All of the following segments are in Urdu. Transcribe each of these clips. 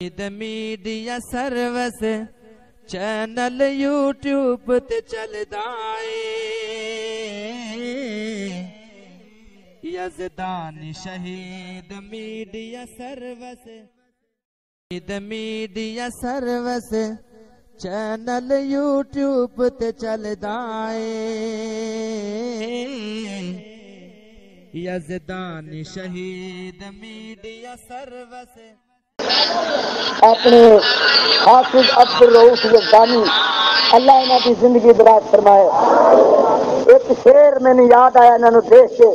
میڈیا سروس چینل یوٹیوب تے چلدا اے یزدان شہید میڈیا سروس چینل یوٹیوب تے چلدا اے یزدان شہید میڈیا سروس اپنے حافظ عبدالرؤف یزدانی اللہ انہاں کی زندگی دراز فرمائے. ایک شعر میں نے یاد آیا انہوں نے دیکھ کے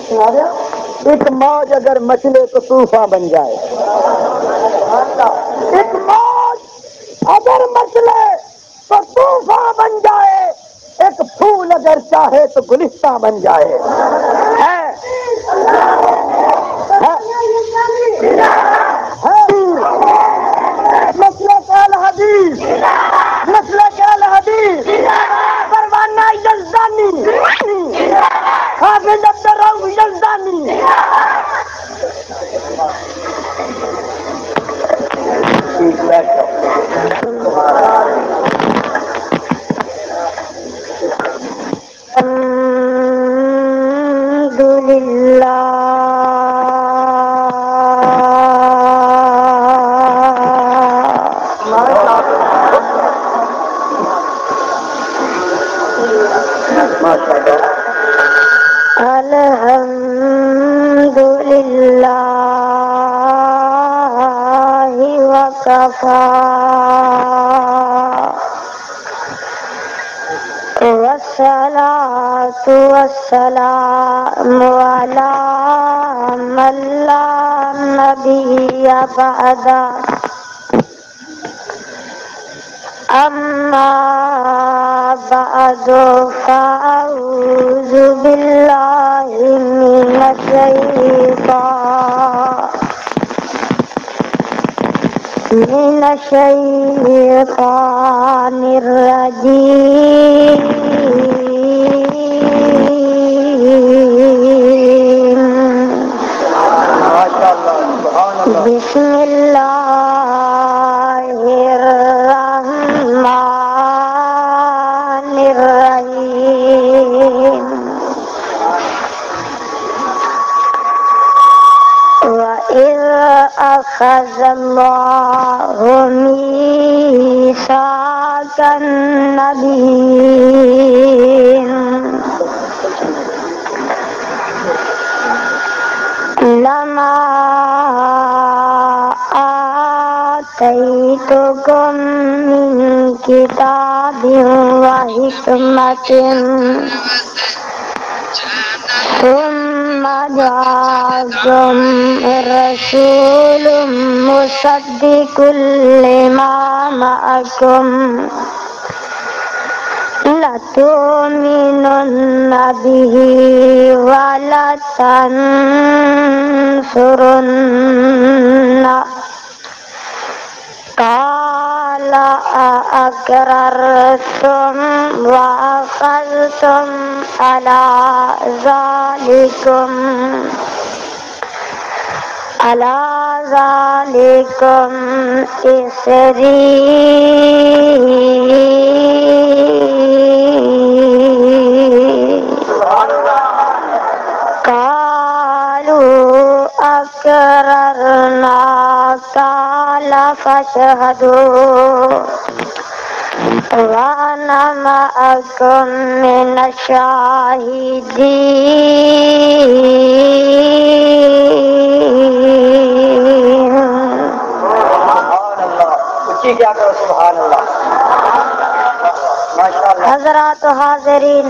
سنا دیا. ایک موج اگر مچلے تو طوفان بن جائے. ایک موج اگر مچلے تو طوفان بن جائے. ایک پھول اگر چاہے تو گلستان بن جائے. مسلک الحدیث مسلک الحدیث پروانہ یزدانی حافظ عبدالرؤف یزدانی. والصلاة والسلام على من لا نبي بعده. أما بعد فأعوذ بالله من الشيطان الرجيم. بسم الله الرحمن الرحيم. وإذ أخذ الله ميثاق النبيين لما آتيتكم من كتاب وحكمة ثم جاءكم رسول مصدق لما معكم لتؤمنن به ولتنصرنه. قال أأقررتم وأخذتم على ذلكم إصري. قالوا أقررنا. قال فاشهدوا وأنا معكم من الشاهدين. سبحان اللہ. حضرات و حاضرین،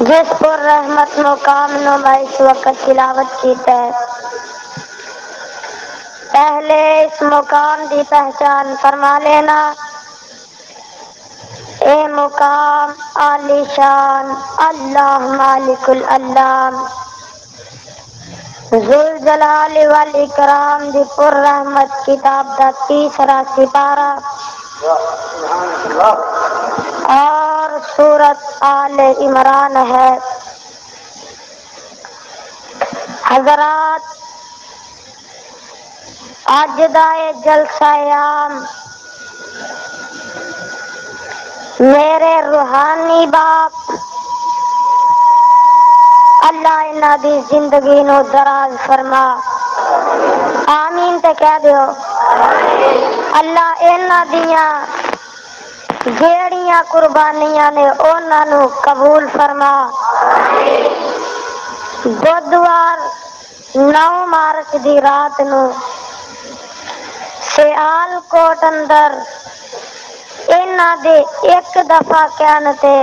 جس پر رحمت مقام نما اس وقت تلاوت کیتا ہے، پہلے اس مقام دی پہچان فرما لینا. اے مقام عالی شان اللہ مالک الالام ذوالجلال والاکرام دی پر رحمت کتاب دا تیسرا سپارہ اور سورت آل عمران ہے. حضرات، اج دا اے جلسہ عام میرے روحانی باپ اللہ انہاں دی زندگی نو دراز فرما، آمین تے کہہ دیو۔ اللہ انہاں دیاں جیڑیاں قربانیاں نے انہاں نو قبول فرما۔ بدھوار 9 مارچ دی رات نو سیال کوٹ اندر انہاں دے ایک دفعہ کہنے تے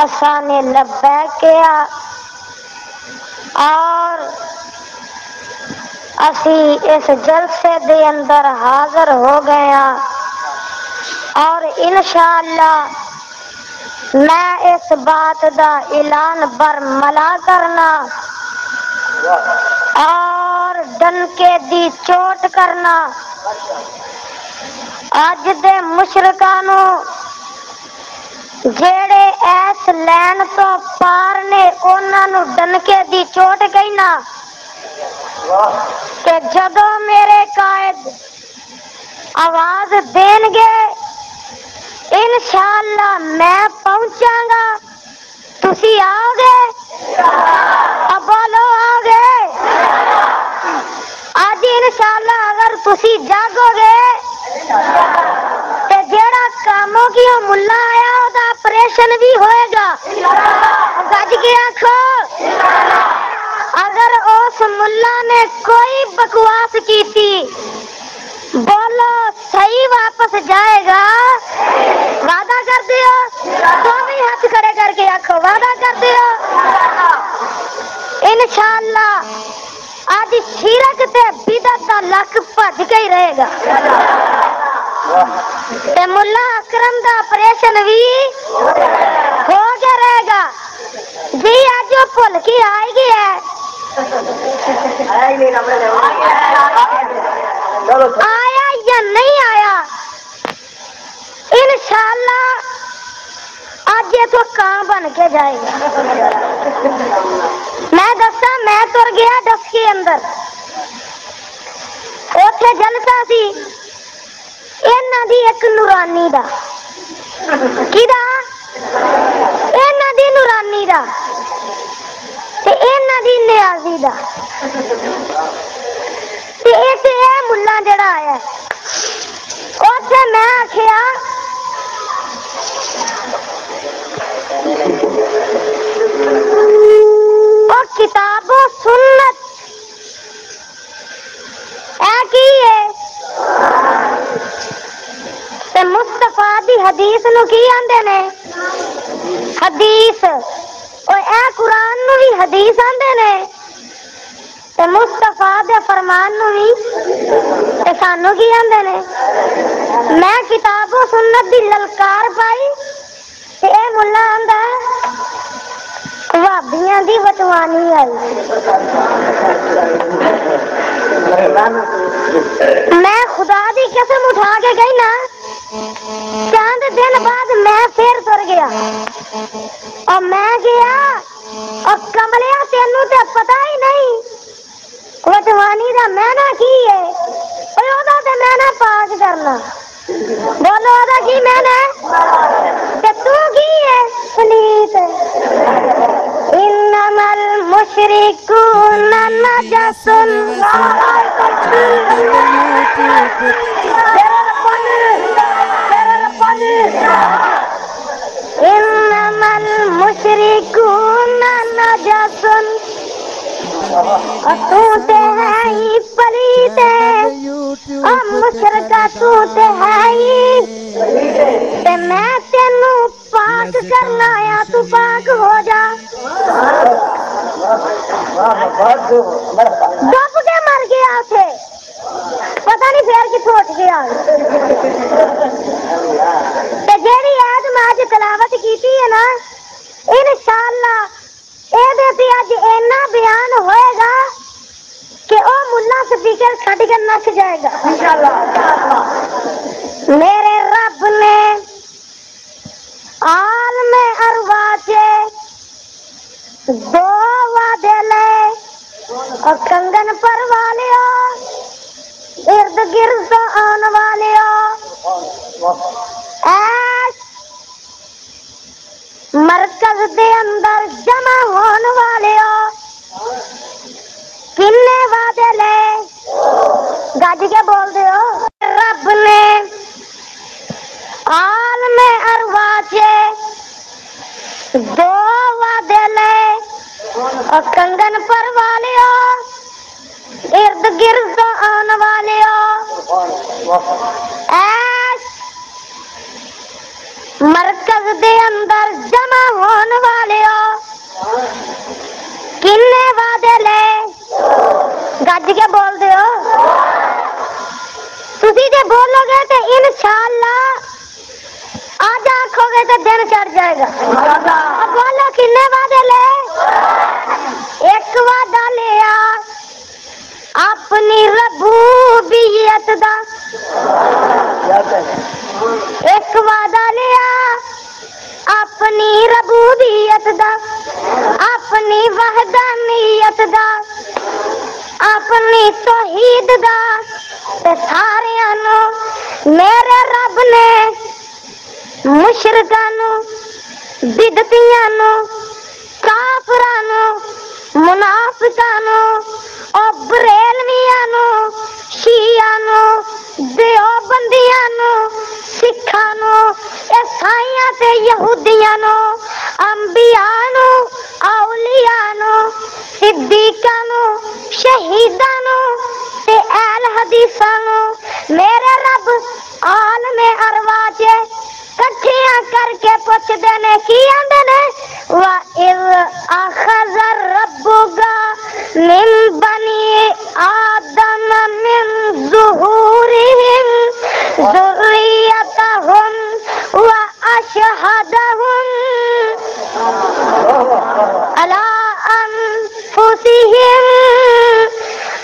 اساں نے لبیک کیا اور اسی اس جلسے دے اندر حاضر ہو گئے ہیں، اور انشاءاللہ میں اس بات دا اعلان برملا کرنا اور ڈنکے دی چوٹ کرنا، اج دے مشرکاں نو جیڑے ایس لین تو پار نے انہاں نو ڈنکے دی چوٹ کہنا کہ جدوں میرے قائد آواز دین گے انشاءاللہ میں پہنچاں گا، تسی آؤ گے؟ اب بولو آؤ گے؟ آج انشاءاللہ اگر تسی جاگو گے تے جیڑا کاموں کی ملا آیا دا آپریشن بھی ہوئے گا، گج کے آنکھو۔ اگر اس ملا نے کوئی بکواس کی تھی بولو صحیح واپس جائے گا، وعدہ کر دیو، دونوں ہاتھ کھڑے کر کے آنکھو وعدہ کر دیو۔ انشاءاللہ آج شرک تے بدعت دا لک بھج کے ہی رہے گا، تے ملا اکرم دا آپریشن بھی ہو کے رہے گا۔ جی آج وہ بھول کے آئے گی ہے، آیا یا نہیں آیا انشاءاللہ آج یہ تو کام بن کے جائے گا۔ میں دسا میں تر گیا ڈس کے اندر، اوتھے جلسہ سی انہاں دی ایک نورانی دا، کیدا؟ انہاں دی نورانی دا تے انہاں دی نیازی دا، تے ایک اے ملا جڑا آیا اوتھے میں آکھیا او کتاب و سنت اے کی ہے تے مصطفیٰ دی حدیث نو کی آندے نے؟ حدیث۔ او اے قرآن نو بھی حدیث آندے نے تے مصطفیٰ دے فرمان نو بھی تے سانو کی آندے نے؟ میں کتاب و سنت دی للکار پائی تے اے ملا آندا وہابیاں دی وٹوانی آئی۔ میں خدا دی قسم اٹھا کے گئی نا، چاند دن بعد میں پھر تر گیا اور میں گیا اور کملیا تینوں تے پتہ ہی نہیں وٹوانی دا معنی کی ہے، اوے او دا تے معنی پاک کرنا، بولو او دا کی معنی تے تو کی ہے؟ پلیت۔ انما المشرکون نجس انما المشرکون نجس، تو تے ہے ہی پلیت اور مشرکہ تو تے ہے ہی تے میں تینوں پاک کرنا آیا، تو پاک ہو جا۔ ڈب کے مر گیا تھے، پتہ نہیں پھر کتوں اٹھ گیا۔ تے جیڑی آج میں اج تلاوت کیتی ہے نا انشاءاللہ اے دے تے اج اینا بیان ہوئے گا کہ او ملا سپیکر چھڈ کے نچ جائے گا انشاءاللہ۔ میرے رب نے عالم ارواح دو وعدے لے اور کنگن پر والے ارد گرد آن والے ایش مرکز دے اندر جمع ہون والے کنے وعدے لے گج کے بول دے ہو رب نے عالم ارواح دو وعدے لے اور کنگن پر والے ارد گرد آن والے ایش مرکز دے اندر جمع ہون والے کنے وعدے لے گج کے بول دے ہو تسی جے بولو گے تو انشاءاللہ آج آنکھو گے تو دن چڑھ جائے گا اب بولو کنے وعدے لے ایک وعدہ لیا اپنی ربوبیت دا ایک وعدہ لیا اپنی ربوبیت دا اپنی وحدانیت دا اپنی توحید دا تے ساریاں نو میرے رب نے مشرکاں نو بدعتیاں نو کافراں نو منافقاں نو او بریلویاں نو شیعہ نو دیوبندیاں نو سکھاں نو عیسائیاں تے یہودیاں نو انبیاء نو اولیاء نو صدیقاں نو شہیداں نو تے اہل حدیثاں نو میرے رب عالم ارواح کٹھیاں کر کے پوچھ دینے کی آندے نے وَإِذْ أَخَذَ رَبُّكَ مِن بَنِي آدَمَ مِن ظُهُورِهِمْ ذُرِّيَّتَهُمْ وَأَشْهَدَهُمْ عَلَىٰ أَنفُسِهِمْ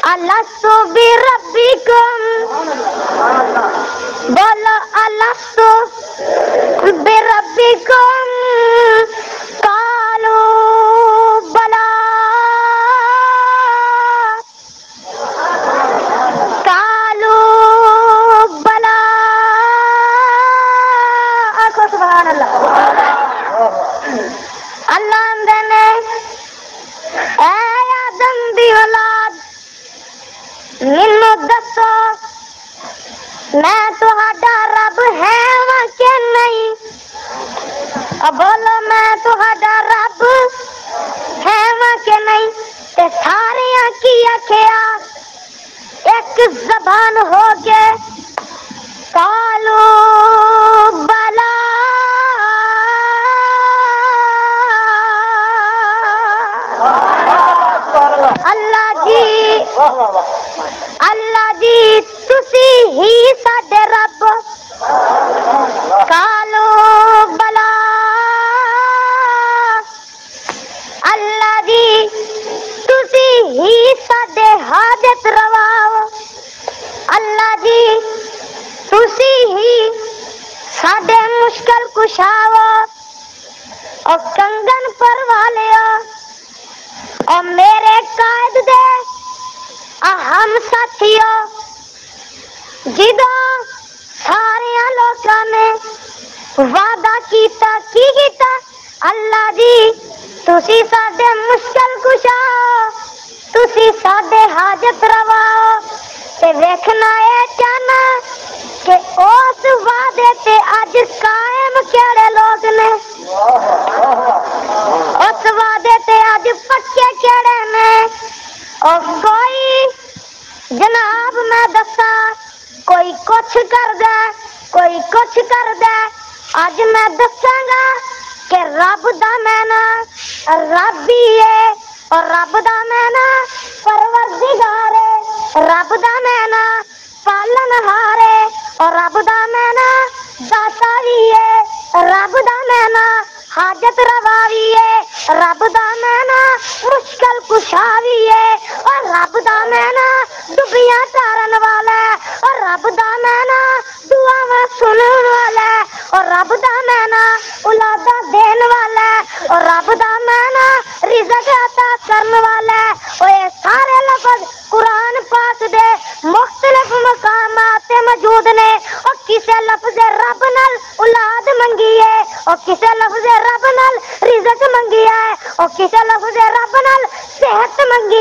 أَلَسْتُ بِرَبِّكُمْ بولو أَلَسْتُ بِرَبِّكُمْ قَالُوا بَلَىٰ قَالُوا بَلَىٰ آکھو سبحان اللہ اللہ اندے نے اے آدم دی اولاد مینوں دسو میں تہاڈا رب ہے واں کہ نہیں بولو میں تہاڈا رب ہے واں کہ نہیں تے ساریاں کی آکھیا ایک زبان ہو کے قالوا بلا اللہ جی تسی ہی ساڈے رب قالو بلا اللہ جی تسی ہی ساڈے حاجت رواؤ اللہ جی تسی ہی ساڈے مشکل کشاؤ اور کنگن پر والے اور میرے قائد دے اہم ساتھیوں جدوں سارے لوکاں نے وعدہ کیتا کی کیتا اللہ جی تسی ساڈے مشکل کشاؤ تسی ساڈے حاجت رواؤ تے ویکھنا اے چاہنا کہ اس وعدے تے اج قائم کیڑے لوگ نے اس وعدے تے اج پکے کیڑے نے اور کوئی جناب میں دساں کوئی کچھ کر دے کوئی کچھ کر دے اج میں دساں گا کہ رب دا مینا رب ہی ہے اور رب دا مینا پروردگار ہے رب دا مینا پالنہار ہے اور رب دا مینا داتا بھی ہے رب دا مینا حاجت روا بھی ہے رب دا مینا مشکل کشا بھی ہے اور رب دا مینا ڈبیاں تارن والا ہے اور رب دا مینا دعاواں سنن والا ہے اور رب دا مینا اولاداں دین والا ہے اور رب دا مینا رزق عطا کرن والا ہے اور یہ سارے لوگ